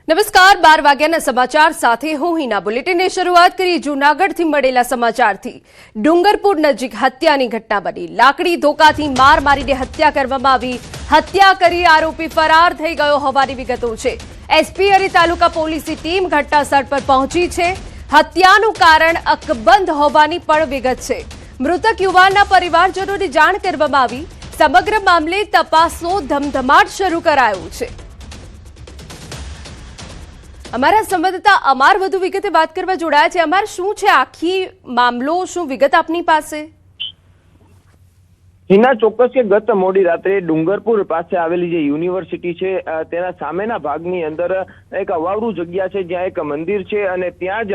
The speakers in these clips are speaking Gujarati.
નમસ્કાર 12 વાગ્યાના સમાચાર સાથે હું હિના બુલેટિનની શરૂઆત કરી જૂનાગઢથી મળેલા સમાચારથી। ડુંગરપુર નજીક હત્યાની ઘટના બની। લાકડી ધોકાથી માર મારીને હત્યા કરવામાં આવી। હત્યા કરી આરોપી ફરાર થઈ ગયો હોવાની વિગતો છે। એસપી અને તાલુકા પોલીસની ટીમ ઘટના સ્થળ પર પહોંચી છે। હત્યાનું કારણ અકબંધ હોવાની પણ વિગત છે। મૃતક યુવાનના પરિવારજનોને જાણ કરવામાં આવી। સમગ્ર મામલે તપાસનો ધમધમાટ શરૂ કરાયો છે। અમારા સંવાદદાતા અમર વધુ વિગતે વાત કરવા જોડાયા છે। અમર, શું છે આખી મામલો, શું વિગત આપની પાસે? હિના, ચોક્કસ કે ગત મોડી રાત્રે ડુંગરપુર પાસે આવેલી જે યુનિવર્સિટી છે તેના સામેના ભાગની અંદર એક અવાવરું જગ્યા છે જ્યાં એક મંદિર છે અને ત્યાં જ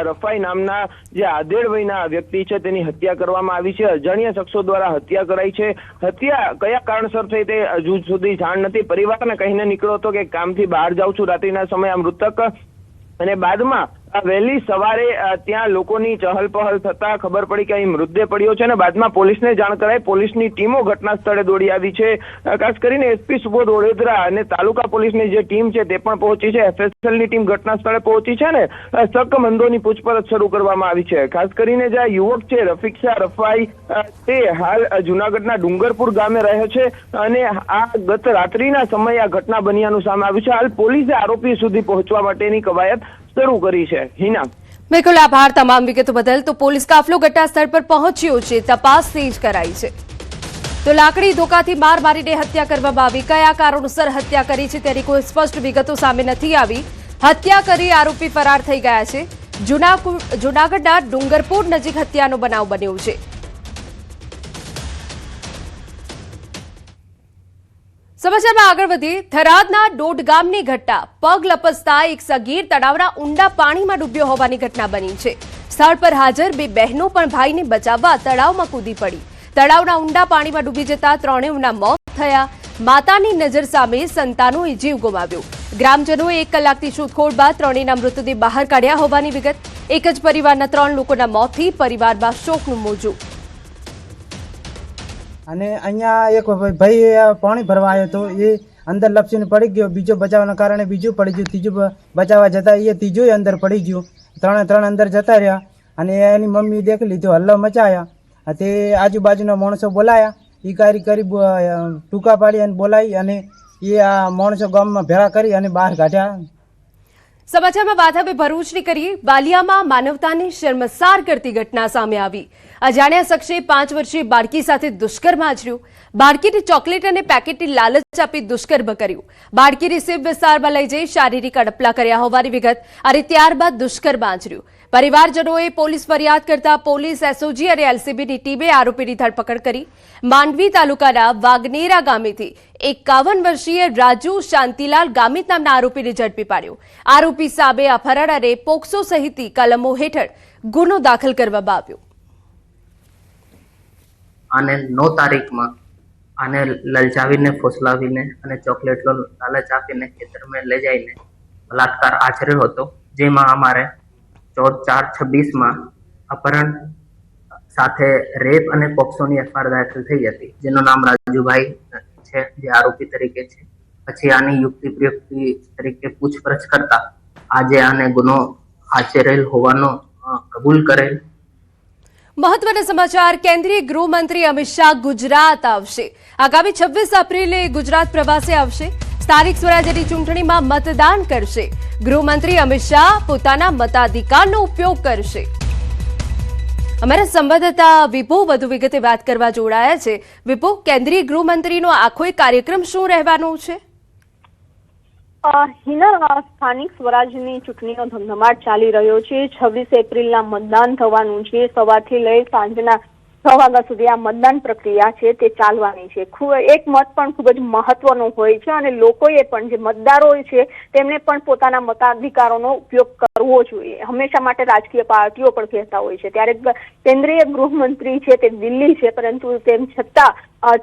રફાઈ નામના જે આધેડ વયના વ્યક્તિ છે તેની હત્યા કરવામાં આવી છે। અજાણ્યા શખ્સો દ્વારા હત્યા કરાઈ છે। હત્યા કયા કારણસર થઈ તે હજુ સુધી જાણ નથી। પરિવારને કહીને નીકળ્યો હતો કે કામથી બહાર જાઉં છું રાત્રિના સમયે આ મૃતક, અને બાદમાં વહેલી સવારે ત્યાં લોકોની ચહલ પહલ થતા ખબર પડી કે અહીં મૃતદેહ પડ્યો છે અને બાદમાં પોલીસને જાણ કરાઈ। પોલીસની ટીમો ઘટના સ્થળે દોડી આવી છે। ખાસ કરીને એસપી સુબોધ વડોદરા અને તાલુકા પોલીસની જે ટીમ છે તે પણ પહોંચી છે। એફએસએલની ટીમ ઘટના સ્થળે પહોંચી છે ને શકમંદોની પૂછપરછ શરૂ કરવામાં આવી છે। ખાસ કરીને જે યુવક છે રફીકશા રફાઈ, તે હાલ જૂનાગઢના ડુંગરપુર ગામે રહે છે અને આ ગત રાત્રિના સમયે આ ઘટના બન્યાનું સામે આવ્યું છે। હાલ પોલીસે આરોપી સુધી પહોંચવા માટેની કવાયત શરૂ કરી છે। હિના, બિલકુલ આભાર તમામ વિગતો બદલ। તો પોલીસ કાફલો ઘટના સ્થળ પર પહોંચ્યો છે, તપાસ તેજ કરાઈ છે। તો લાકડી ધોકાથી માર મારીને હત્યા કરવામાં આવી। કયા કારણોસર હત્યા કરી છે તેની કોઈ સ્પષ્ટ વિગતો સામે નથી આવી। હત્યા કરી આરોપી ફરાર થઈ ગયા છે। જૂનાગઢના ડુંગરપુર નજીક હત્યાનો બનાવ બન્યો છે। સમાચારમાં આગળ વધીએ। થરાદના ડોડ ગામની ઘટના। પગ લપસતા એક સગીર તળાવના ઊંડા પાણીમાં ડૂબ્યો હોવાની ઘટના બની છે। સ્થળ પર હાજર બે બહેનો પણ ભાઈને બચાવવા તળાવમાં કૂદી પડી। તળાવના ઊંડા પાણીમાં ડૂબી જતા ત્રણેયના મોત થયા। માતાની નજર સામે સંતાનોએ જીવ ગુમાવ્યો। ગ્રામજનોએ 1 કલાકની શોધખોળ બાદ ત્રણેયના મૃતદેહ બહાર કાઢ્યા હોવાની વિગત। એક જ પરિવારના 3 લોકોના મોતથી પરિવારમાં શોકનું મોજું। અને અહીંયા એક ભાઈ પાણી ભરવા આવ્યો હતો, એ અંદર લપસીને પડી ગયો। બીજો બચાવવાના કારણે બીજું પડી ગયું। ત્રીજું બચાવવા જતા એ ત્રીજું અંદર પડી ગયું। ત્રણ અંદર જતા રહ્યા અને એની મમ્મી દેખી લીધો, હલ્લો મચાયા। તે આજુબાજુના માણસો બોલાયા, એ કરી ટૂંકા પાડી અને બોલાવી અને એ આ માણસો ગામમાં ભેળા કરી અને બહાર કાઢ્યા। સમાચારમાં વાત હવે ભરૂચની કરીએ। બાલિયામાં માનવતાને શર્મસાર કરતી ઘટના સામે આવી। અજાણ્યા શખ્સે 5 વર્ષીય બાળકી સાથે દુષ્કર્મ આચર્યું। બાળકીને ચોકલેટ અને પેકેટની લાલચ આપી દુષ્કર્મ કર્યું। બાળકીને સિવિલ વિસ્તારમાં લઈ જઈ શારીરિક અડપલા કર્યા હોવાની વિગત અને ત્યારબાદ દુષ્કર્મ આચર્યું। પરિવારજનોએ પોલીસ ફરિયાદ કરતા પોલીસ, એસઓજી અને એલસીબીની ટીમે આરોપીની ધરપકડ કરી। માંડવી તાલુકાના વાગનેરા ગામેથી 51 વર્ષીય રાજુ શાંતિલાલ ગામિત નામના આરોપીને ઝડપી પાડ્યો। આરોપી સામે અપહરણ અને પોક્સો સહિતની કલમો હેઠળ ગુનો દાખલ કરવામાં આવ્યો। આને 9 તારીખમાં આને લલચાવીને, ફોસલાવીને અને ચોકલેટનો લાલચ આપીને ખેતરમાં લઈ જઈને બલાત્કાર આચર્યો હતો, જેમાં અમારે 14/4/26માં અપહરણ સાથે રેપ અને પોક્સોની એફઆઈઆર દાખલ થઈ હતી, જેનું નામ રાજુભાઈ છે, જે આરોપી તરીકે છે। પછી આની યુક્તિ પ્રયુક્તિ તરીકે પૂછપરછ કરતા આજે આને ગુનો આચરેલ હોવાનો કબૂલ કરેલ। મહત્વના સમાચાર। કેન્દ્રીય ગૃહમંત્રી અમિત શાહ ગુજરાત આવશે। આગામી 26 એપ્રિલે ગુજરાત પ્રવાસે આવશે। સ્થાનિક સ્વરાજ્યની ચૂંટણીમાં મતદાન કરશે। ગૃહમંત્રી અમિત શાહ પોતાના મતાધિકારનો ઉપયોગ કરશે। અમારા સંવાદદાતા વિપુ વધુ વિગતે વાત કરવા જોડાયા છે। વિપુ, કેન્દ્રીય ગૃહમંત્રીનો આખો કાર્યક્રમ શું રહેવાનો છે? હિના, સ્થાનિક સ્વરાજ્યની ચૂંટણીનો ધમધમાટ ચાલી રહ્યો છે। 26 એપ્રિલના મતદાન થવાનું છે। સવારથી લઈ સાંજના 6 વાગ્યા સુધી આ મતદાન પ્રક્રિયા છે તે ચાલવાની છે। એક મત પણ ખૂબ જ મહત્વનો હોય છે અને લોકોએ પણ, જે મતદારો છે તેમને પણ પોતાના મતાધિકારોનો ઉપયોગ કરવો જોઈએ। હંમેશા માટે રાજકીય પાર્ટીઓ પણ કહેતા હોય છે, ત્યારે કેન્દ્રીય ગૃહમંત્રી છે તે દિલ્હી છે, પરંતુ તેમ છતાં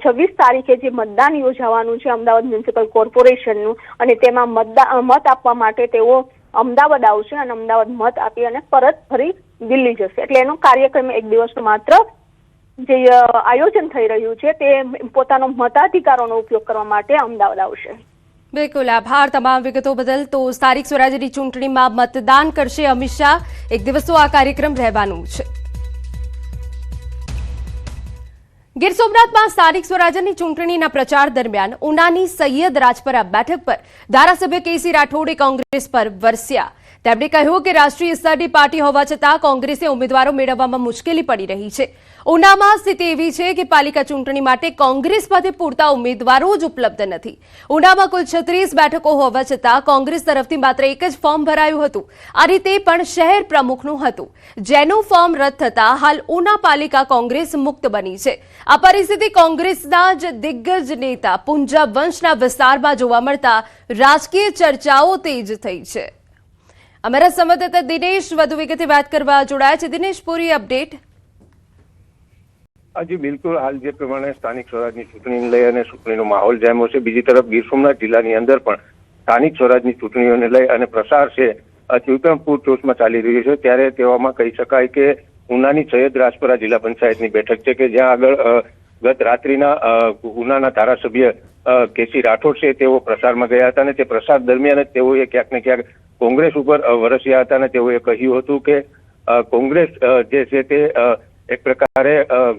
26 તારીખે જે મતદાન યોજાવાનું છે અમદાવાદ મ્યુનિસિપલ કોર્પોરેશનનું, અને તેમાં મત આપવા માટે તેઓ અમદાવાદ આવશે અને અમદાવાદ મત આપી અને પરત ફરી દિલ્હી જશે। એટલે એનો કાર્યક્રમ એક દિવસનો માત્ર જે આયોજન થઈ રહ્યું છે તે પોતાનો મતાધિકારોનો ઉપયોગ કરવા માટે અમદાવાદ આવશે। બિલકુલ આભાર તમામ વિગતો બદલ. તો સ્થાનિક સ્વરાજ્યની ચૂંટણીમાં મતદાન કરશે અમિત શાહ. એક દિવસ તો આ કાર્યક્રમ રહેવાનું છે. ગીર સોમનાથમાં સ્થાનિક સ્વરાજ્યની ચૂંટણીના પ્રચાર દરમિયાન ઉનાની સૈયદ રાજપરા બેઠક પર ધારાસભ્ય કેસી રાઠોડે કોંગ્રેસ પર વરસ્યા. તેમણે કહ્યું કે રાષ્ટ્રીય સ્તરની પાર્ટી હોવા છતાં કોંગ્રેસે ઉમેદવારો મેળવવામાં મુશ્કેલી પડી રહી છે. ઉનામાં સ્થિતિ એવી છે કે પાલિકા ચૂંટણી માટે કોંગ્રેસ પાસે પૂરતા ઉમેદવારો જ ઉપલબ્ધ નથી. ઉનામાં કુલ 36 બેઠકો હોવા છતાં કોંગ્રેસ તરફથી માત્ર એક જ ફોર્મ ભરાયું હતું અને તે પણ શહેર પ્રમુખનું હતું, જેનું ફોર્મ રદ થતા હાલ ઉના પાલિકા કોંગ્રેસ મુક્ત બની છે. આ પરિસ્થિતિ કોંગ્રેસના જ દિગ્ગજ નેતા પુંજા વંશના વિસ્તારમાં જોવા મળતા રાજકીય ચર્ચાઓ તેજ થઈ છે. અમારા સંવાદદાતા દિનેશ વધુ વિગતે વાત કરવા જોડાયા છે. દિનેશ, પૂરી અપડેટ. જી બિલકુલ, હાલ જે પ્રમાણે સ્થાનિક સ્વરાજની ચૂંટણીને લઈ અને ચૂંટણીનો માહોલ જામ્યો છે. બીજી તરફ ગીર સોમનાથ જિલ્લાની અંદર પણ સ્થાનિક સ્વરાજની ચૂંટણીઓને લઈ અને પ્રસાર છે તીવ્ર પૂરજોશમાં ચાલી રહ્યો છે. ત્યારે તેવામાં કહી શકાય કે ઉનાની સૈયદ રાજપરા જિલ્લા પંચાયતની બેઠક છે કે જ્યાં આગળ ગત રાત્રિના ઉનાના ધારાસભ્ય કેસી રાઠોડ છે તેઓ પ્રસારમાં ગયા હતા અને તે પ્રસાર દરમિયાન જ તેઓએ ક્યાંક ને ક્યાંક કોંગ્રેસ ઉપર વરસ્યા હતા અને તેઓએ કહ્યું હતું કે કોંગ્રેસ જે છે તે એક પ્રકારે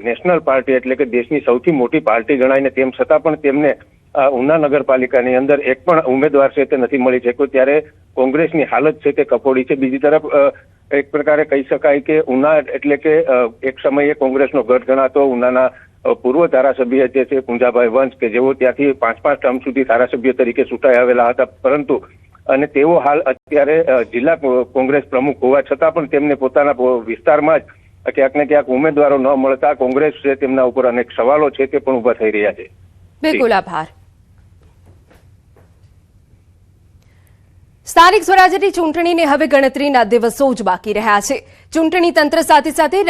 નેશનલ પાર્ટી એટલે કે દેશની સૌથી મોટી પાર્ટી ગણાય ને તેમ છતાં પણ તેમને ઉના નગરપાલિકાની અંદર એક પણ ઉમેદવાર છે તે નથી મળી શક્યો. ત્યારે કોંગ્રેસની હાલત છે તે કફોડી છે. બીજી તરફ એક પ્રકારે કહી શકાય કે ઉના એટલે કે એક સમયે કોંગ્રેસનો ગઢ ગણાતો ઉનાના પૂર્વ ધારાસભ્ય જે છે પુંજાભાઈ વંશ કે જેઓ ત્યાંથી 5 ટર્મ સુધી ધારાસભ્ય તરીકે ચૂંટાઈ આવેલા હતા, પરંતુ અને તેઓ હાલ અત્યારે જિલ્લા કોંગ્રેસ પ્રમુખ હોવા છતાં પણ તેમને પોતાના વિસ્તારમાં જ ક્યાંક ને ક્યાંક ઉમેદવારો ન મળતા કોંગ્રેસ છે તેમના ઉપર અનેક સવાલો છે તે પણ ઉભા થઈ રહ્યા છે. બિલકુલ આભાર. સ્થાનિક સ્વરાજ્યની ચૂંટણીને હવે ગણતરીના દિવસો જ બાકી રહ્યા છે. ચૂંટણી તંત્ર સાથે સાથે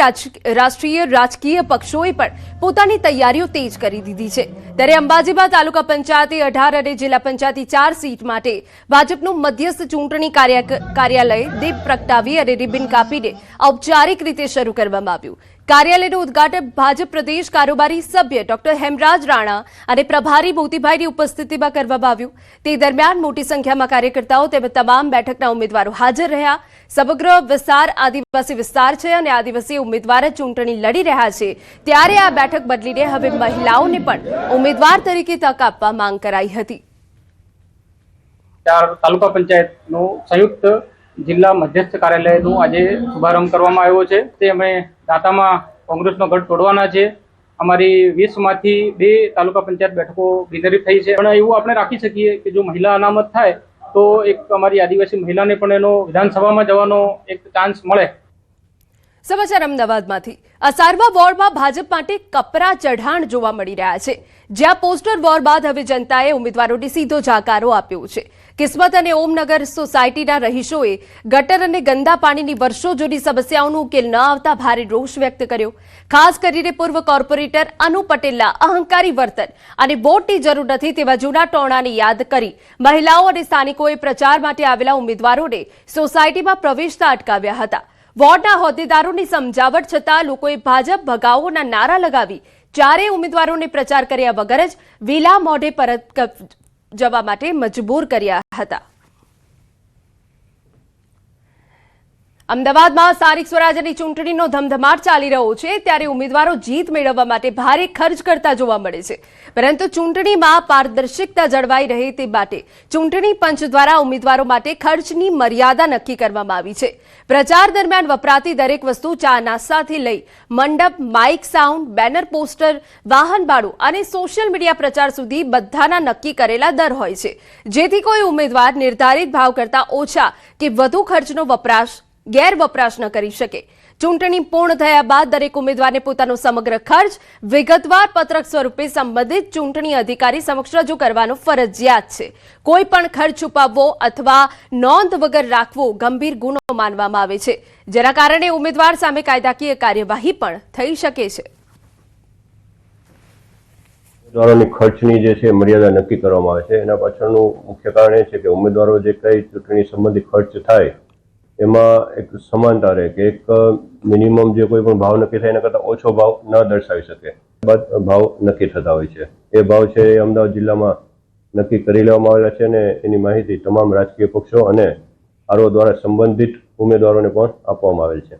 રાષ્ટ્રીય રાજકીય પક્ષોએ પણ પોતાની તૈયારીઓ તેજ કરી દીધી છે. ત્યારે અંબાજીમાં તાલુકા પંચાયતે 18 અને જિલ્લા પંચાયતી 4 સીટ માટે ભાજપનું મધ્યસ્થ ચૂંટણી કાર્યાલય દીપ પ્રગટાવી અને રિબિન કાપીને ઔપચારિક રીતે શરૂ કરવામાં આવ્યું. કાર્યાલયનું ઉદઘાટન ભાજપ પ્રદેશ કારોબારી સભ્ય ડોક્ટર હેમરાજ રાણા અને પ્રભારી મોતીભાઈની ઉપસ્થિતિમાં કરવામાં આવ્યું. તે દરમિયાન મોટી સંખ્યામાં કાર્યકર્તાઓ તેમજ તમામ બેઠકના ઉમેદવારો હાજર રહ્યા. સમગ્ર વિસ્તાર આદિવાસી વિસ્તાર છે અને આદિવાસી ઉમેદવાર જ ચૂંટણી લડી રહ્યા છે. ત્યારે આ બેઠક બદલીને હવે મહિલાઓને પણ ઉમેદવાર તરીકે તક આપવા માંગ કરાઈ હતી. તાલુકા પંચાયતનું સંયુક્ત જિલ્લા મધ્યસ્થ કાર્યાલયનું આજે શુભારંભ કરવામાં આવ્યો છે. તે અમે દાંતામાં કોંગ્રેસનો ગઢ તોડવાના છે. અમારી 20માંથી 2 તાલુકા પંચાયત બેઠકો બિનહરીફ થઈ છે. પણ એવું આપણે રાખી શકીએ કે જો મહિલા અનામત થાય તો એક અમારી આદિવાસી મહિલાને પણ એનો વિધાનસભામાં જવાનો એક ચાન્સ મળે. સમાચાર અમદાવાદમાંથી. અસારવા વોર્ડમાં ભાજપ માટે કપરા ચઢાણ જોવા મળી રહ્યા છે. જ્યાં પોસ્ટર વોર બાદ હવે જનતાએ ઉમેદવારોને સીધો જાકારો આપ્યો છે. કિસ્મત અને ઓમનગર સોસાયટીના રહીશોએ ગટર અને ગંદા પાણીની વર્ષો જૂની સમસ્યાઓનો ઉકેલ ન આવતા ભારે રોષ વ્યક્ત કર્યો. ખાસ કરીને પૂર્વ કોર્પોરેટર અનુ પટેલના અહંકારી વર્તન અને વોટની જરૂર નથી તેવા જૂના ટોણાને યાદ કરી મહિલાઓ અને સ્થાનિકોએ પ્રચાર માટે આવેલા ઉમેદવારોને સોસાયટીમાં પ્રવેશતા અટકાવ્યા હતા. વોર્ડના હોદ્દેદારોની સમજાવટ છતાં લોકોએ ભાજપ ભગાઓના નારા લગાવી ચારેય ઉમેદવારોને પ્રચાર કર્યા વગર જ વિલા મોઢે પરત જવા માટે મજબૂર કર્યા હતા. અમદાવાદમાં સ્થાનિક સ્વરાજ્યની ચૂંટણીનો ધમધમાટ ચાલી રહ્યો છે. ત્યારે ઉમેદવારો જીત મેળવવા માટે ભારે ખર્ચ કરતા જોવા મળે છે. પરંતુ ચૂંટણીમાં પારદર્શકતા જળવાઈ રહે તે માટે ચૂંટણી પંચ દ્વારા ઉમેદવારો માટે ખર્ચની મર્યાદા નક્કી કરવામાં આવી છે. પ્રચાર દરમિયાન વપરાતી દરેક વસ્તુ ચા નાસ્તાથી લઈ મંડપ, માઇક, સાઉન્ડ, બેનર, પોસ્ટર, વાહન ભાડું અને સોશિયલ મીડિયા પ્રચાર સુધી બધાના નક્કી કરેલા દર હોય છે. જેથી કોઈ ઉમેદવાર નિર્ધારિત ભાવ કરતા ઓછા કે વધુ ખર્ચનો ગેરવપરાશ ન કરી શકે. ચૂંટણી પૂર્ણ થયા બાદ દરેક ઉમેદવારને પોતાનો સમગ્ર ખર્ચ વિગતવાર પત્રક સ્વરૂપે સંબંધિત ચૂંટણી અધિકારી સમક્ષ રજૂ કરવાનો ફરજિયાત છે. કોઈ પણ ખર્ચ છુપાવવો અથવા નોંધ વગર રાખવો ગંભીર ગુનો માનવામાં આવે છે, જેના કારણે ઉમેદવાર સામે કાયદાકીય કાર્યવાહી પણ થઈ શકે છે. ઉમેદવારોની ખર્ચની જે છે મર્યાદા નક્કી કરવામાં આવે છે. એના પાછળનું મુખ્ય કારણ એ છે કે ઉમેદવારો જે કઈ ચૂંટણી સંબંધી ખર્ચ થાય એમાં એક સમાનતા રહે કે એક મિનિમમ જે કોઈ પણ ભાવ નક્કી થાય એના કરતાં ઓછો ભાવ ન દર્શાવી શકે. બાદ ભાવ નક્કી થતા હોય છે. એ ભાવ છે એ અમદાવાદ જિલ્લામાં નક્કી કરી લેવામાં આવેલા છે અને એની માહિતી તમામ રાજકીય પક્ષો અને આરઓ દ્વારા સંબંધિત ઉમેદવારોને પણ આપવામાં આવેલ છે.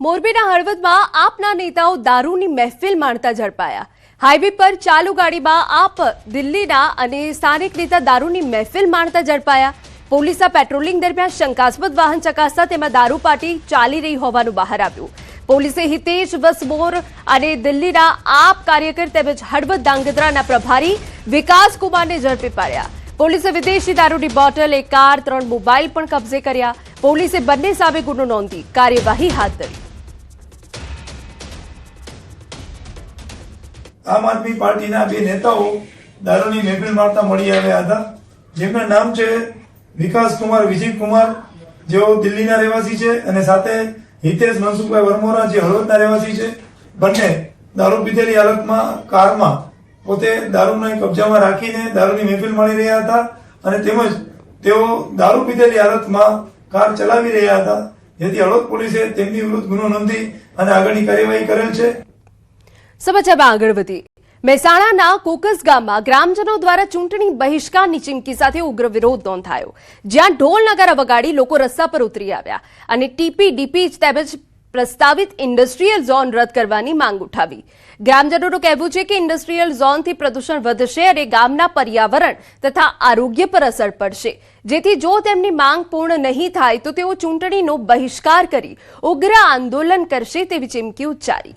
મોરબીના હળવદમાં આપના નેતાઓ દારૂની મહેફિલ માણતા ઝડપાયા. હાઈવે પર ચાલુ ગાડીમાં આપ દિલ્હીના અને સ્થાનિક નેતા દારૂની મહેફિલ માણતા ઝડપાયા. પોલીસના પેટ્રોલિંગ દરમિયાન શંકાસ્પદ વાહન ચકાસતા તેમાં દારૂ પાર્ટી ચાલી રહી હોવાનું બહાર આવ્યું. પોલીસે હિતેશ વસમોર અને દિલ્હીના આપ કાર્યકર તેમજ હળવદ ધાંગધ્રાના પ્રભારી વિકાસ કુમારને ઝડપી પાડ્યા. પોલીસે વિદેશી દારૂની બોટલ, એક કાર, 3 મોબાઈલ પણ કબજે કર્યા. પોલીસે બંને સામે ગુનો નોંધી કાર્યવાહી હાથ ધરી. આમ આદમી પાર્ટીના 2 નેતાઓ દારૂની મહેફિલ મારતા મળી આવ્યા હતા, જેમના નામ છે વિકાસ કુમાર, વિજય કુમાર, જેઓ દિલ્હીના રહેવાસી છે, અને સાથે હિતેશ મનસુખભાઈ વરમોરા, જે હળવદના રહેવાસી છે. બંને દારૂ પીધેલી હાલતમાં કારમાં પોતે દારૂને કબજામાં રાખીને દારૂની મહેફિલ માણી રહ્યા હતા, અને તેમજ તેઓ દારૂ પીધેલી હાલતમાં કાર ચલાવી રહ્યા હતા, જેથી હળવદ પોલીસે તેમની વિરુદ્ધ ગુનો નોંધી અને આગળની કાર્યવાહી કરેલ છે. સમાચારમાં આગળ વધી મહેસાણાના કોકસ ગામમાં ગ્રામજનો દ્વારા ચૂંટણી બહિષ્કારની ચીમકી સાથે ઉગ્ર વિરોધ નોંધાયો, જ્યાં ઢોલ નગારા વગાડી લોકો રસ્તા પર ઉતરી આવ્યા અને ટીપીડીપી તેમજ પ્રસ્તાવિત ઇન્ડસ્ટ્રીયલ ઝોન રદ કરવાની માંગ ઉઠાવી. ગ્રામજનોનું કહેવું છે કે ઇન્ડસ્ટ્રીયલ ઝોનથી પ્રદૂષણ વધશે અને ગામના પર્યાવરણ તથા આરોગ્ય પર અસર પડશે, જેથી જો તેમની માંગ પૂર્ણ નહીં થાય તો તેઓ ચૂંટણીનો બહિષ્કાર કરી ઉગ્ર આંદોલન કરશે તેવી ચીમકી ઉચ્ચારી.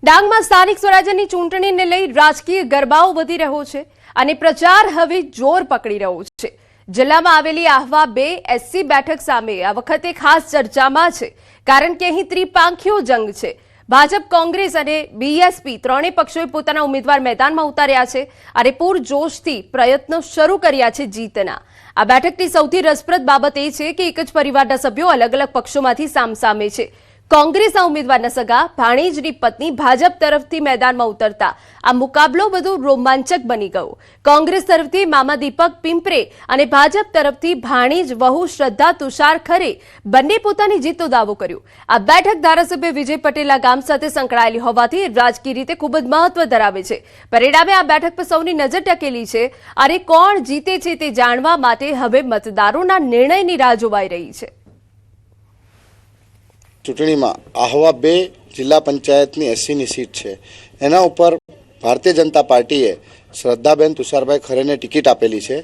ડાંગમાં સ્થાનિક સ્વરાજ્યની ચૂંટણીને લઈ રાજકીય ગરબાઓ વધી રહ્યો છે અને પ્રચાર હવે જોર પકડી રહ્યો છે. જિલ્લામાં આવેલી આહવા 2 એસસી બેઠક સામે આ વખતે ખાસ ચર્ચામાં છે, કારણ કે અહીં ત્રિપાંખીયો જંગ છે. ભાજપ, કોંગ્રેસ અને બીએસપી ત્રણેય પક્ષોએ પોતાના ઉમેદવાર મેદાનમાં ઉતાર્યા છે અને પૂરજોશથી પ્રયત્નો શરૂ કર્યા છે જીતના. આ બેઠકની સૌથી રસપ્રદ બાબત એ છે કે એક જ પરિવારના સભ્યો અલગ અલગ પક્ષોમાંથી સામસામે છે. કોંગ્રેસના ઉમેદવારના સગા ભાણેજની પત્ની ભાજપ તરફથી મેદાનમાં ઉતરતા આ મુકાબલો વધુ રોમાંચક બની ગયો. કોંગ્રેસ તરફથી મામા દીપક પિંપરે અને ભાજપ તરફથી ભાણેજ વહુ શ્રદ્ધા તુષાર ખરે બંને પોતાની જીતનો દાવો કર્યો. આ બેઠક ધારાસભ્ય વિજય પટેલના ગામ સાથે સંકળાયેલી હોવાથી રાજકીય રીતે ખૂબ જ મહત્વ ધરાવે છે. પરિણામે આ બેઠક પર સૌની નજર ટકેલી છે અને કોણ જીતે છે તે જાણવા માટે હવે મતદારોના નિર્ણયની રાહ જોવાઈ રહી છે. ચૂંટણીમાં આહવા 2 જિલ્લા પંચાયતની એસસીની સીટ છે, એના ઉપર ભારતીય જનતા પાર્ટીએ શ્રદ્ધાબેન તુષારભાઈ ખરેને ટિકિટ આપેલી છે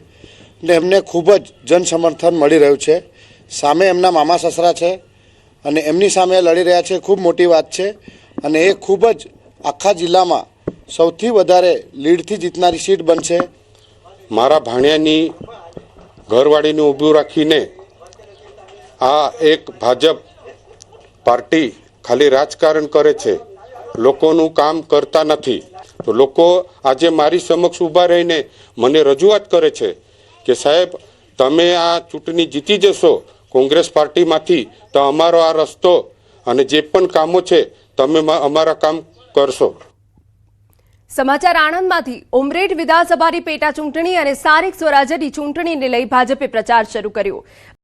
અને એમને ખૂબ જ જનસમર્થન મળી રહ્યું છે. સામે એમના મામા સસરા છે અને એમની સામે લડી રહ્યા છે, ખૂબ મોટી વાત છે અને એ ખૂબ જ આખા જિલ્લામાં સૌથી વધારે લીડથી જીતનારી સીટ બનશે. મારા ભાણિયાની ઘરવાળીને ઊભું રાખીને આ એક ભાજપ પાર્ટી ખાલી રાજકારણ કરે છે, લોકોનું કામ કરતા નથી. તો લોકો આજે મારી સમક્ષ ઊભા રહીને મને રજૂઆત કરે છે કે સાહેબ, તમે આ ચૂંટણી જીતી જશો કોંગ્રેસ પાર્ટીમાંથી તો અમારો આ રસ્તો અને જે પણ કામો છે તમે અમારા કામ કરશો. સમાચાર આણંદમાંથી ઉમરેઠ વિધાનસભાની પેટા ચૂંટણી અને સ્થાનિક સ્વરાજ્યની ચૂંટણીને લઈ ભાજપે પ્રચાર શરૂ કર્યો.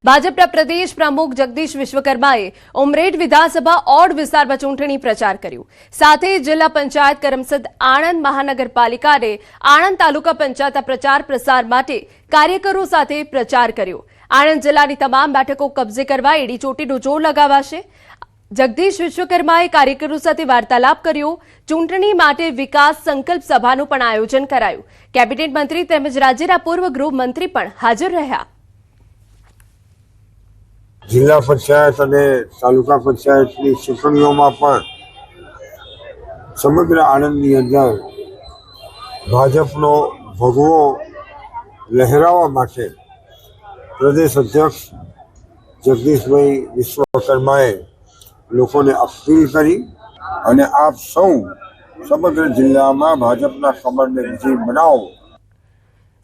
ભાજપના પ્રદેશ પ્રમુખ જગદીશ વિશ્વકર્માએ ઉમરેઠ વિધાનસભા ઓડ વિસ્તારમાં ચૂંટણી પ્રચાર કર્યો. સાથે જિલ્લા પંચાયત કરમસદ આણંદ મહાનગરપાલિકા અને આણંદ તાલુકા પંચાયતના પ્રચાર પ્રસાર માટે કાર્યકરો સાથે પ્રચાર કર્યો. આણંદ જિલ્લાની તમામ બેઠકો કબજે કરવા એડી ચોટીનો જોર લગાવાશે. જગદીશ વિશ્વકર્માએ કાર્યકરો સાથે વાર્તાલાપ કર્યો. ચૂંટણી માટે વિકાસ સંકલ્પ સભાનું પણ આયોજન કરાયું. કેબિનેટ મંત્રી તેમજ રાજ્યના પૂર્વ ગૃહમંત્રી પણ હાજર રહ્યા. જિલ્લા પંચાયત અને તાલુકા પંચાયતની ચૂંટણીઓમાં પણ સમગ્ર આણંદની અંદર ભાજપનો ભગવો લહેરાવવા માટે પ્રદેશ અધ્યક્ષ જગદીશભાઈ વિશ્વકર્માએ લોકોને અપીલ કરી અને આપ સૌ સમગ્ર જિલ્લામાં ભાજપના કમળને વિજય બનાવો.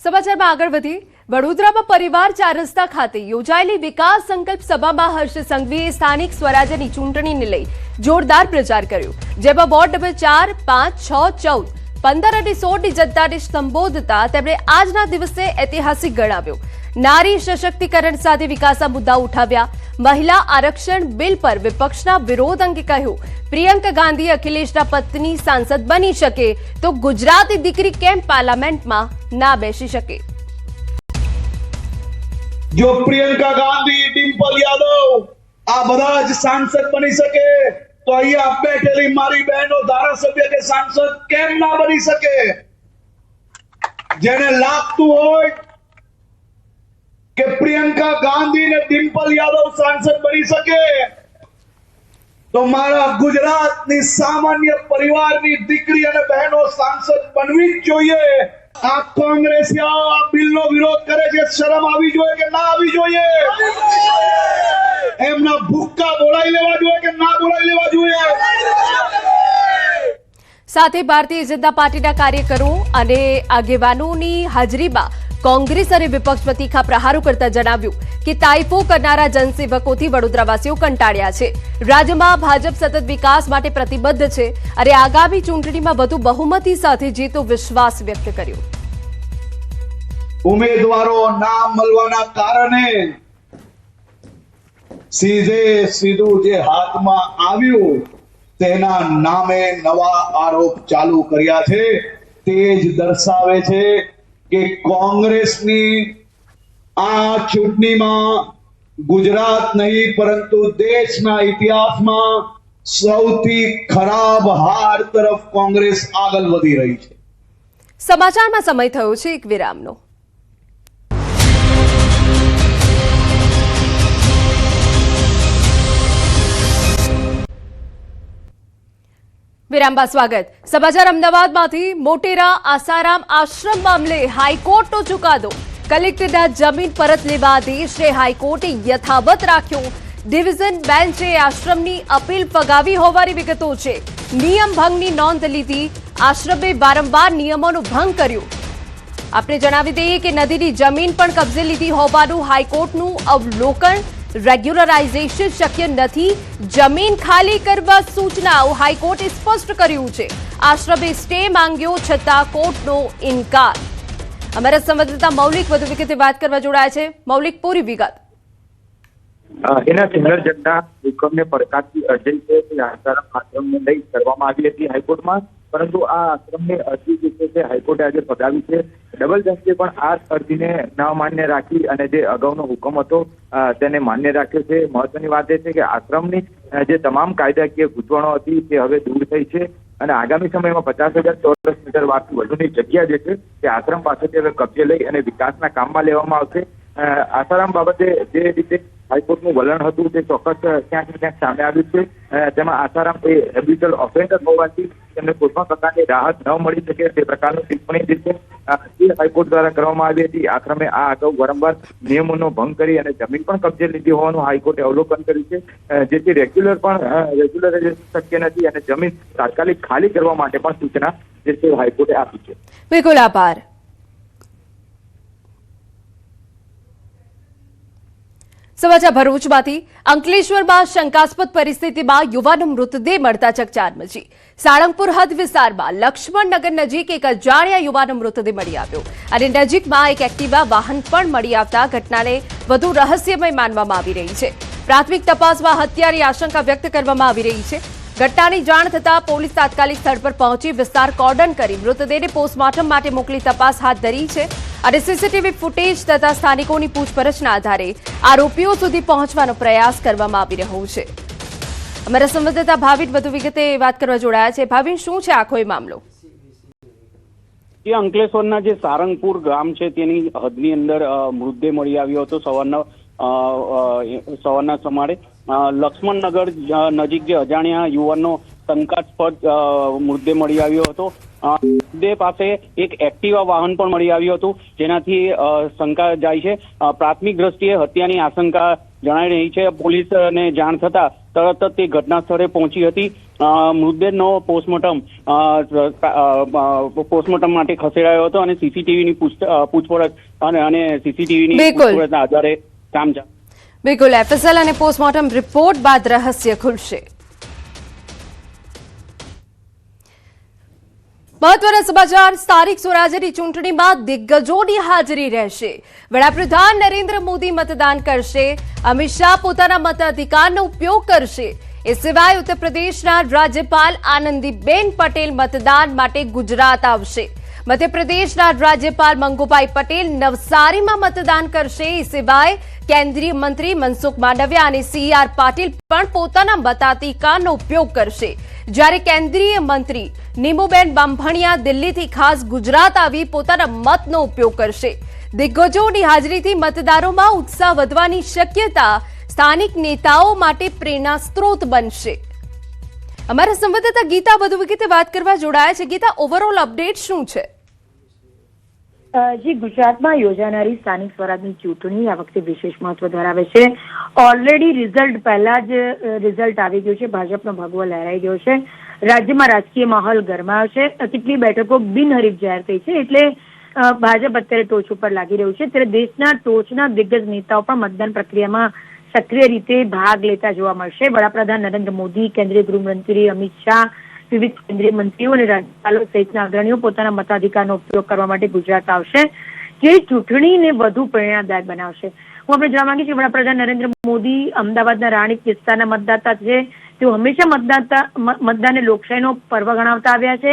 સમાચારમાં આગળ વધી વડોદરામાં પરિવાર 4 રસ્તા ખાતે યોજાયેલી વિકાસ સંકલ્પ સભામાં હર્ષ સંઘવીએ સ્થાનિક સ્વરાજ્યની ચૂંટણીને લઈ જોરદાર પ્રચાર કર્યો, જેમાં વોર્ડ નંબર 4, 5, 6, 14, 15 અને 16ની જનતાને સંબોધતા તેમણે આજના દિવસે ઐતિહાસિક ગણાવ્યો. નારી સશક્તિકરણ સાથે વિકાસના મુદ્દાઓ ઉઠાવ્યા. મહિલા આરક્ષણ બિલ પર વિપક્ષના વિરોધ અંગે કહ્યું, પ્રિયંકા ગાંધી અખિલેશના પત્ની સાંસદ બની શકે તો ગુજરાતી દીકરી કેમ પાર્લામેન્ટમાં ના બેસી શકે? જો પ્રિયંકા ગાંધી, ડિમ્પલ યાદવ આ બધા જ સાંસદ બની શકે તો અહીંયા બેઠેલી મારી બહેનો ધારાસભ્ય કે સાંસદ કેમ ના બની શકે? જેને લાગતું હોય કે પ્રિયંકા ગાંધી ને ડિમ્પલ યાદવ સાંસદ બની શકે તો મારા ગુજરાતની સામાન્ય પરિવારની દીકરી અને બહેનો સાંસદ બનવી જ જોઈએ. આ કોંગ્રેસીઓ આ બિલનો વિરોધ કરે છે, શરમ આવી જોઈએ કે ના આવી જોઈએ? એમના ભૂક્કા બોલાવી લેવા જોઈએ કે ના બોલાવી લેવા જોઈએ? સાથે ભારતીય જનતા પાર્ટીના કાર્યકરો અને આગેવાનોની હાજરીમાં કોંગ્રેસ અને વિપક્ષ પર તીખા પ્રહારો કરતા જણાવ્યું કે તાઇફો કરનારા જનસેવકોથી વડોદરાવાસીઓ કંટાળ્યા છે. રાજ્યમાં ભાજપ સતત વિકાસ માટે પ્રતિબદ્ધ છે અને આગામી ચૂંટણીમાં વધુ બહુમતી સાથે જીતનો વિશ્વાસ વ્યક્ત કર્યો. ઉમેદવારો નામ મળવાના કારણે સીધું જે હાથમાં આવ્યું તેના નામે નવા આરોપ ચાલુ કર્યા છે. તે જ દર્શાવે છે કે કોંગ્રેસની આ ચૂંટણીમાં ગુજરાત નહીં પરંતુ દેશના ઇતિહાસમાં સૌથી ખરાબ હાર તરફ કોંગ્રેસ આગળ વધી રહી છે. સમાચારમાં સમય થયો છે એક વિરામનો. વિરામ બાદ સ્વાગત. સમાચાર અમદાવાદમાંથી. મોટેરા આસારામ આશ્રમ મામલે હાઈકોર્ટનો ચુકાદો. કલેક્ટરના જમીન પરત લેવા આદેશને હાઈકોર્ટે યથાવત રાખ્યો. ડિવિઝન બેન્ચે આશ્રમની અપીલ ફગાવી હોવાની વિગતો છે. નિયમ ભંગની નોંધ લીધી. આશ્રમે વારંવાર નિયમોનો ભંગ કર્યો. આપણે જણાવી દઈએ કે નદીની જમીન પણ કબજે લીધી હોવાનું હાઈકોર્ટનું અવલોકન. રેગ્યુલરાઇઝેશન શક્ય નથી, જમીન ખાલી કરવા સૂચનાઓ હાઈકોર્ટે સ્પષ્ટ કર્યું છે. આશ્રમે સ્ટે માંગ્યો છતાં કોર્ટનો ઇનકાર. અમારા સંવાદદાતા મૌલિક વધુ વિગતે વાત કરવા જોડાયા છે. મૌલિક, પૂરી વિગત. એના સિંગલ જજના હુકમને પડકારતી અરજી છે તે આશ્રમને લઈ કરવામાં આવી હતી હાઈકોર્ટમાં, પરંતુ આ આશ્રમની અરજી જે છે હાઈકોર્ટે આજે ફગાવી છે. ડબલ બેન્ચે પણ આ અરજીને ન માન્ય રાખી અને જે અગાઉનો હુકમ હતો તેને માન્ય રાખ્યો છે. મહત્વની વાત એ છે કે આશ્રમની જે તમામ કાયદાકીય ગૂંચવણો હતી તે હવે દૂર થઈ છે અને આગામી સમયમાં 50,000 ચોરસ મીટર વાળથી વધુની જગ્યા જે છે તે આશ્રમ પાસેથી હવે કબજે લઈ અને વિકાસના કામમાં લેવામાં આવશે. આસારામ બાબતે જે રીતે હાઈકોર્ટનું વલણ હતું તે ચોક્કસ ક્યાંક ને ક્યાંક સામે આવ્યું છે. તેમાં આસારામ એ હેબિચ્યુઅલ ઓફેન્ડર હોવાથી તેમને કોઈ પણ પ્રકારની રાહત ન મળી શકે તે પ્રકારની ટિપ્પણી જે છે તે હાઈકોર્ટ દ્વારા કરવામાં આવી હતી. આશ્રમે આ અગાઉ વારંવાર નિયમોનો ભંગ કરી અને જમીન પણ કબજે લીધી હોવાનું હાઈકોર્ટે અવલોકન કર્યું છે, જેથી રેગ્યુલરાઇઝેશન શક્ય નથી અને જમીન તાત્કાલિક ખાલી કરવા માટે પણ સૂચના જે છે હાઈકોર્ટે આપી છે. બિલકુલ, આભાર. સમાચાર ભરૂચમાંથી. અંકલેશ્વરમાં શંકાસ્પદ પરિસ્થિતિમાં યુવાનો મૃતદેહ મળતા ચકચાર મચી. સાળંગપુર હદ વિસ્તારમાં લક્ષ્મણનગર નજીક એક અજાણ્યા યુવાનો મૃતદેહ મળી આવ્યો અને નજીકમાં એક એક્ટિવા વાહન પણ મળી આવતા ઘટનાને વધુ રહસ્યમય માનવામાં આવી રહી છે. પ્રાથમિક તપાસમાં હત્યાની આશંકા વ્યક્ત કરવામાં આવી રહી છે. ઘટનાની જાણ થતાં પોલીસ તાત્કાલિક સ્થળ પર પહોંચી વિસ્તાર કોર્ડન કરી મૃતદેહને પોસ્ટમોર્ટમ માટે મોકલી તપાસ હાથ ધરી છે અને સીસીટીવી ફૂટેજ તથા સ્થાનિકોની પૂછપરછના આધારે આરોપીઓ સુધી પહોંચવાનો પ્રયાસ કરવામાં આવી રહ્યો છે. અમારા સંવાદદાતા ભાવિન વધુ વિગતે વાત કરવા જોડાયા છે. ભાવિન, શું છે આખો એ મામલો? અંકલેશ્વરના જે સારંગપુર ગામ છે તેની હદની અંદર મૃતદેહ મળી આવ્યો હતો સવારના સમારે. લક્ષ્મણનગર નજીક જે અજાણ્યા યુવાનનો શંકાસ્પદ મૃતદેહ મળી આવ્યો હતો. મૃતદેહ પાસે એક એક્ટિવા વાહન પણ મળી આવ્યું હતું, જેનાથી શંકા જાય છે. પ્રાથમિક દ્રષ્ટિએ હત્યાની આશંકા જણાઈ રહી છે. પોલીસને જાણ થતા તરત જ તે ઘટના સ્થળે પહોંચી હતી. મૃતદેહનો પોસ્ટમોર્ટમ માટે ખસેડાયો હતો અને સીસીટીવીની પૂછપરછ અને સીસીટીવીની પૂછપરછના આધારે કામ ચાલે. બિલકુલ, એફએસએલ અને પોસ્ટમોર્ટમ રિપોર્ટ બાદ રહસ્ય ખુલશે. મહત્વના સમાચાર સ્થાનિક સ્વરાજ્યની ચૂંટણીમાં દિગ્ગજોની હાજરી રહેશે. વડાપ્રધાન નરેન્દ્ર મોદી મતદાન કરશે. અમિત શાહ પોતાના મતાધિકારનો ઉપયોગ કરશે. એ સિવાય ઉત્તર પ્રદેશના રાજ્યપાલ આનંદીબેન પટેલ મતદાન માટે ગુજરાત આવશે. મધ્યપ્રદેશના રાજ્યપાલ મંગુભાઈ પટેલ નવસારીમાં મતદાન કરશે. એ સિવાય કેન્દ્રીય મંત્રી મનસુખ માંડવિયા અને CR પાટીલ પણ પોતાના મતાધિકારનો ઉપયોગ કરશે. જ્યારે કેન્દ્રીય મંત્રી નીમુબેન બાંભણિયા દિલ્હીથી ખાસ ગુજરાત આવી પોતાના મતનો ઉપયોગ કરશે. દિગ્ગજોની હાજરીથી મતદારોમાં ઉત્સાહ વધવાની શક્યતા સ્થાનિક નેતાઓ માટે પ્રેરણા સ્ત્રોત બનશે. અમારા સંવાદદાતા ગીતા વધુ વિગતે વાત કરવા જોડાયા છે. ગીતા, ઓવરઓલ અપડેટ શું છે? જી, ગુજરાતમાં યોજાનારી સ્થાનિક સ્વરાજની ચૂંટણી આ વખતે વિશેષ મહત્વ ધરાવે છે. ઓલરેડી રિઝલ્ટ પહેલા જ રિઝલ્ટ આવી ગયું છે. ભાજપનો ભગવો લહેરાઈ ગયો છે. રાજ્યમાં રાજકીય માહોલ ગરમાયો છે. કેટલી બેઠકો બિનહરીફ જાહેર થઈ છે, એટલે ભાજપ અત્યારે ટોચ ઉપર લાગી રહ્યું છે. ત્યારે દેશના ટોચના દિગ્ગજ નેતાઓ પણ મતદાન પ્રક્રિયામાં સક્રિય રીતે ભાગ લેતા જોવા મળશે. વડાપ્રધાન નરેન્દ્ર મોદી, કેન્દ્રીય ગૃહમંત્રી અમિત શાહ, વિવિધ કેન્દ્રીય મંત્રીઓ અને રાજ્યપાલો સહિતના અગ્રણીઓ પોતાના મતાધિકારનો ઉપયોગ કરવા માટે ગુજરાત આવશે, જે ચૂંટણીને વધુ પ્રેરણાદાયક બનાવશે. હું આપણે જાણવા માંગીશ કે વડાપ્રધાન નરેન્દ્ર મોદી અમદાવાદના રાણીપ વિસ્તારના મતદાતા છે. તેઓ હંમેશા મતદાનને લોકશાહીનો પર્વ ગણાવતા આવ્યા છે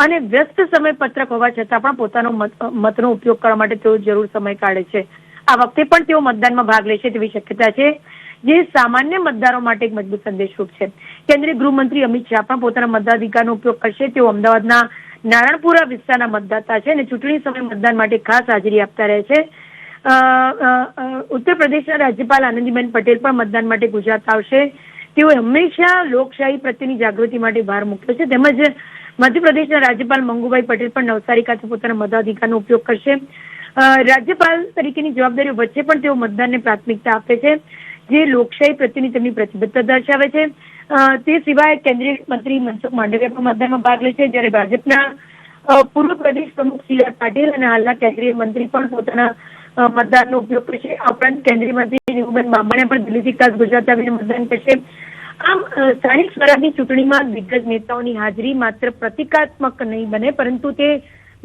અને વ્યસ્ત સમયપત્રક હોવા છતાં પણ પોતાનો મતનો ઉપયોગ કરવા માટે તેઓ જરૂર સમય કાઢે છે. આ વખતે પણ તેઓ મતદાનમાં ભાગ લેશે તેવી શક્યતા છે, જે સામાન્ય મતદારો માટે એક મજબૂત સંદેશરૂપ છે. કેન્દ્રીય ગૃહમંત્રી અમિત શાહ પણ પોતાના મતાધિકારનો ઉપયોગ કરશે. તેઓ અમદાવાદના નારણપુરા વિસ્તારના મતદાતા છે અને ચૂંટણી સમયે મતદાન માટે ખાસ હાજરી આપતા રહે છે. ઉત્તર પ્રદેશના રાજ્યપાલ આનંદીબેન પટેલ પણ મતદાન માટે ગુજરાત આવશે. તેઓએ હંમેશા લોકશાહી પ્રત્યેની જાગૃતિ માટે ભાર મૂક્યો છે. તેમજ મધ્યપ્રદેશના રાજ્યપાલ મંગુભાઈ પટેલ પણ નવસારી ખાતે પોતાના મતાધિકારનો ઉપયોગ કરશે. રાજ્યપાલ તરીકેની જવાબદારીઓ વચ્ચે પણ તેઓ મતદાનને પ્રાથમિકતા આપે છે, જે લોકશાહી પ્રત્યેની તેમની પ્રતિબદ્ધતા દર્શાવે છે. તે સિવાય કેન્દ્રીય મંત્રી મનસુખ માંડવિયા પણ મતદાનમાં ભાગ લેશે. જ્યારે ભાજપના પૂર્વ પ્રદેશ પ્રમુખ CR પાટીલ અને હાલના કેન્દ્રીય મંત્રી પણ પોતાના મતદાનનો ઉપયોગ કરશે. આ ઉપરાંત કેન્દ્રીય મંત્રી નીમુબેન બાંભણિયા પણ દિલ્હીથી ખાસ ગુજરાત આવીને મતદાન કરશે. આમ સ્થાનિક સ્વરાજની ચૂંટણીમાં દિગ્ગજ નેતાઓની હાજરી માત્ર પ્રતિકાત્મક નહીં બને, પરંતુ તે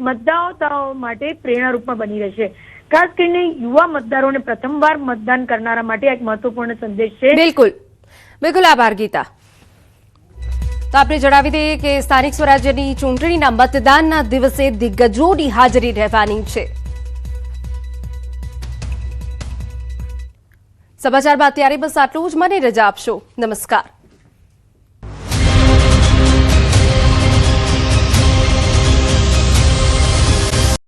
મતદાતાઓ માટે પ્રેરણારૂપમાં બની રહેશે. ખાસ કરીને યુવા મતદારોને પ્રથમવાર મતદાન કરનારા માટે એક મહત્વપૂર્ણ સંદેશ છે. બિલકુલ, આભાર ગીતા. તો આપણે જણાવી દઈએ કે સ્થાનિક સ્વરાજ્યની ચૂંટણીના મતદાનના દિવસે દિગ્ગજોની હાજરી રહેવાની છે. સમાચારમાં અત્યારે બસ આટલું જ. મને રજા આપશો. નમસ્કાર.